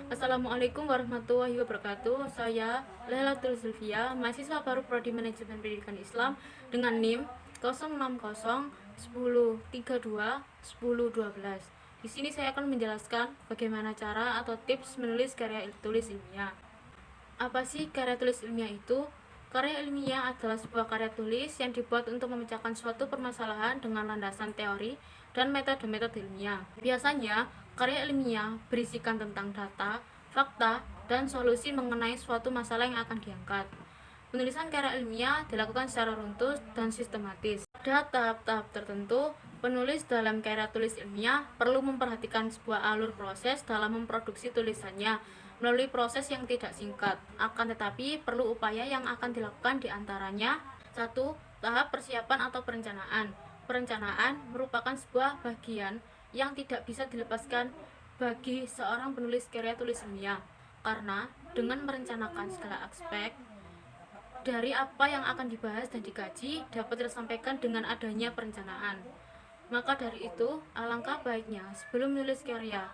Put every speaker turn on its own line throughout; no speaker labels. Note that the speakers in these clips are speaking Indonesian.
Assalamualaikum warahmatullahi wabarakatuh. Saya Lailatul Zulfia, mahasiswa baru Prodi Manajemen Pendidikan Islam dengan NIM 060 10 32 10 12. Di sini saya akan menjelaskan bagaimana cara atau tips menulis karya tulis ilmiah. Apa sih karya tulis ilmiah itu? Karya ilmiah adalah sebuah karya tulis yang dibuat untuk memecahkan suatu permasalahan dengan landasan teori dan metode-metode ilmiah. Biasanya, karya ilmiah berisikan tentang data, fakta, dan solusi mengenai suatu masalah yang akan diangkat. Penulisan karya ilmiah dilakukan secara runtut dan sistematis. Pada tahap-tahap tertentu, penulis dalam karya tulis ilmiah perlu memperhatikan sebuah alur proses dalam memproduksi tulisannya melalui proses yang tidak singkat. Akan tetapi, perlu upaya yang akan dilakukan di antaranya. 1. Tahap persiapan atau perencanaan. Perencanaan merupakan sebuah bagian yang tidak bisa dilepaskan bagi seorang penulis karya tulis ilmiah, karena dengan merencanakan segala aspek dari apa yang akan dibahas dan dikaji dapat tersampaikan dengan adanya perencanaan. Maka dari itu, alangkah baiknya sebelum menulis karya,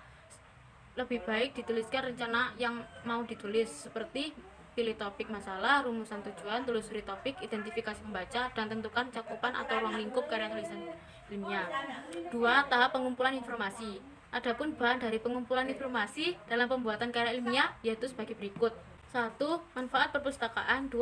lebih baik dituliskan rencana yang mau ditulis, seperti pilih topik masalah, rumusan tujuan, telusuri topik, identifikasi pembaca, dan tentukan cakupan atau ruang lingkup karya tulisan ilmiah. 2. Tahap pengumpulan informasi. Adapun bahan dari pengumpulan informasi dalam pembuatan karya ilmiah yaitu sebagai berikut. 1. Manfaat perpustakaan. 2.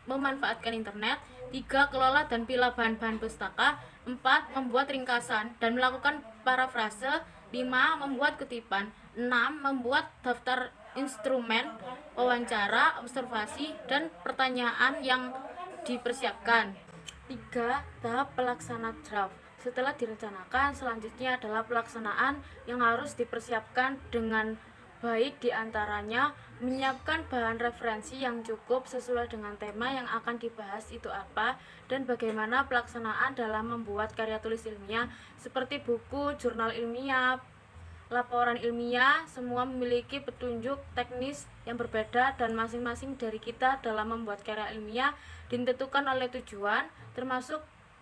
Memanfaatkan internet. 3. Kelola dan pilah bahan-bahan pustaka. 4. Membuat ringkasan dan melakukan parafrase. 5. Membuat kutipan. 6. Membuat daftar instrumen, wawancara, observasi, dan pertanyaan yang dipersiapkan. 3. Tahap pelaksana draft. Setelah direncanakan, selanjutnya adalah pelaksanaan yang harus dipersiapkan dengan baik, diantaranya menyiapkan bahan referensi yang cukup sesuai dengan tema yang akan dibahas itu apa, dan bagaimana pelaksanaan dalam membuat karya tulis ilmiah seperti buku, jurnal ilmiah, laporan ilmiah. Semua memiliki petunjuk teknis yang berbeda dan masing-masing dari kita dalam membuat karya ilmiah ditentukan oleh tujuan, termasuk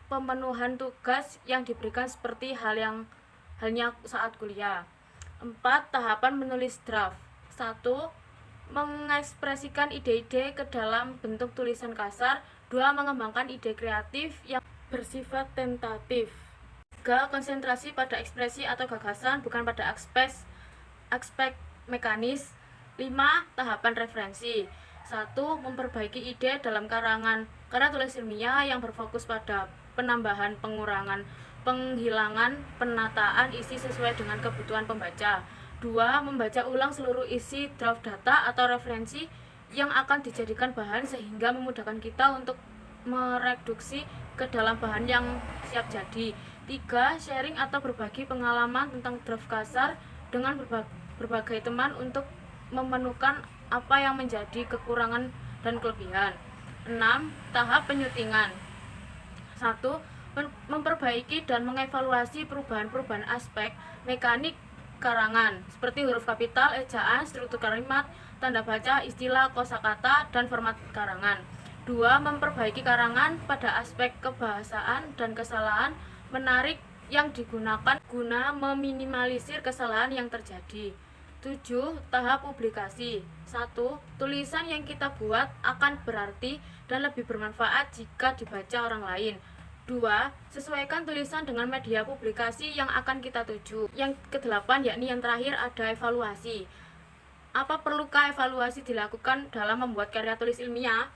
pemenuhan tugas yang diberikan seperti halnya saat kuliah. 4. Tahapan menulis draft. 1. Mengekspresikan ide-ide ke dalam bentuk tulisan kasar. 2. Mengembangkan ide kreatif yang bersifat tentatif. 3. Konsentrasi pada ekspresi atau gagasan, bukan pada aspek mekanis. 5. Tahapan referensi. 1. Memperbaiki ide dalam karangan karya tulis ilmiah yang berfokus pada penambahan, pengurangan, penghilangan, penataan isi sesuai dengan kebutuhan pembaca. 2. Membaca ulang seluruh isi draft data atau referensi yang akan dijadikan bahan sehingga memudahkan kita untuk mereduksi ke dalam bahan yang siap jadi. 3. Sharing atau berbagi pengalaman tentang draft kasar dengan berbagai teman untuk memenuhkan apa yang menjadi kekurangan dan kelebihan. 6. Tahap penyutingan. 1. Memperbaiki dan mengevaluasi perubahan-perubahan aspek mekanik karangan seperti huruf kapital, ejaan, struktur kalimat, tanda baca, istilah, kosakata, dan format karangan. 2. Memperbaiki karangan pada aspek kebahasaan dan kesalahan menarik yang digunakan guna meminimalisir kesalahan yang terjadi. 7. Tahap publikasi. 1. Tulisan yang kita buat akan berarti dan lebih bermanfaat jika dibaca orang lain. 2. Sesuaikan tulisan dengan media publikasi yang akan kita tuju. Yang ke-8, yakni yang terakhir, ada evaluasi. Apa perlukah evaluasi dilakukan dalam membuat karya tulis ilmiah?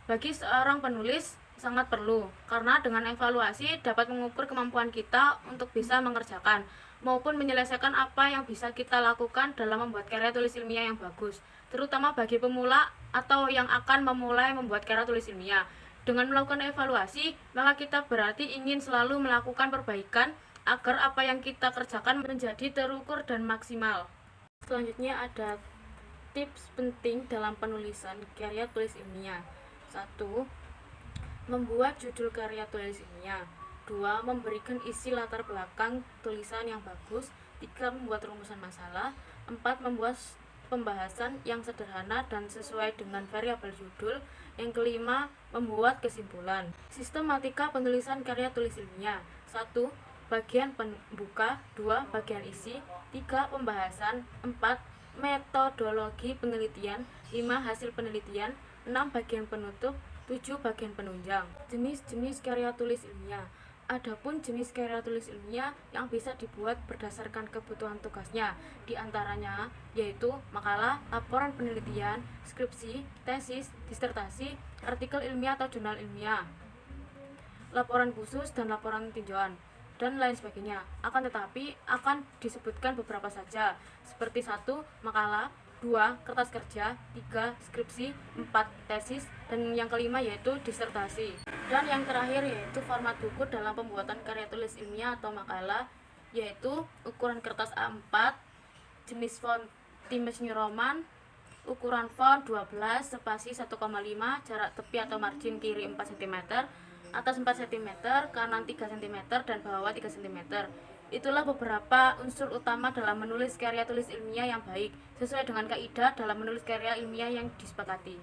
Bagi seorang penulis, sangat perlu, karena dengan evaluasi dapat mengukur kemampuan kita untuk bisa mengerjakan maupun menyelesaikan apa yang bisa kita lakukan dalam membuat karya tulis ilmiah yang bagus, terutama bagi pemula atau yang akan memulai membuat karya tulis ilmiah. Dengan melakukan evaluasi, maka kita berarti ingin selalu melakukan perbaikan agar apa yang kita kerjakan menjadi terukur dan maksimal. Selanjutnya ada tips penting dalam penulisan karya tulis ilmiah. 1. Membuat judul karya tulis ilmiah. 2. Memberikan isi latar belakang tulisan yang bagus. 3. Membuat rumusan masalah. 4. Membuat pembahasan yang sederhana dan sesuai dengan variabel judul. Yang kelima, membuat kesimpulan. Sistematika penulisan karya tulis ilmiah. 1. Bagian pembuka. 2. Bagian isi. 3. Pembahasan. 4. metodologi penelitian, 5 hasil penelitian, 6 bagian penutup, 7 bagian penunjang. Jenis-jenis karya tulis ilmiah. Adapun jenis karya tulis ilmiah yang bisa dibuat berdasarkan kebutuhan tugasnya, diantaranya yaitu makalah, laporan penelitian, skripsi, tesis, disertasi, artikel ilmiah atau jurnal ilmiah, laporan khusus dan laporan tinjauan, dan lain sebagainya. Akan tetapi akan disebutkan beberapa saja, seperti 1. Makalah, 2. Kertas kerja, 3. Skripsi, 4. Tesis, dan yang kelima yaitu disertasi. Dan yang terakhir yaitu format buku dalam pembuatan karya tulis ilmiah atau makalah, yaitu ukuran kertas A4, jenis font Times New Roman, ukuran font 12, spasi 1,5, jarak tepi atau margin kiri 4 cm, atas 4 cm, kanan 3 cm, dan bawah 3 cm. Itulah beberapa unsur utama dalam menulis karya tulis ilmiah yang baik, sesuai dengan kaidah dalam menulis karya ilmiah yang disepakati.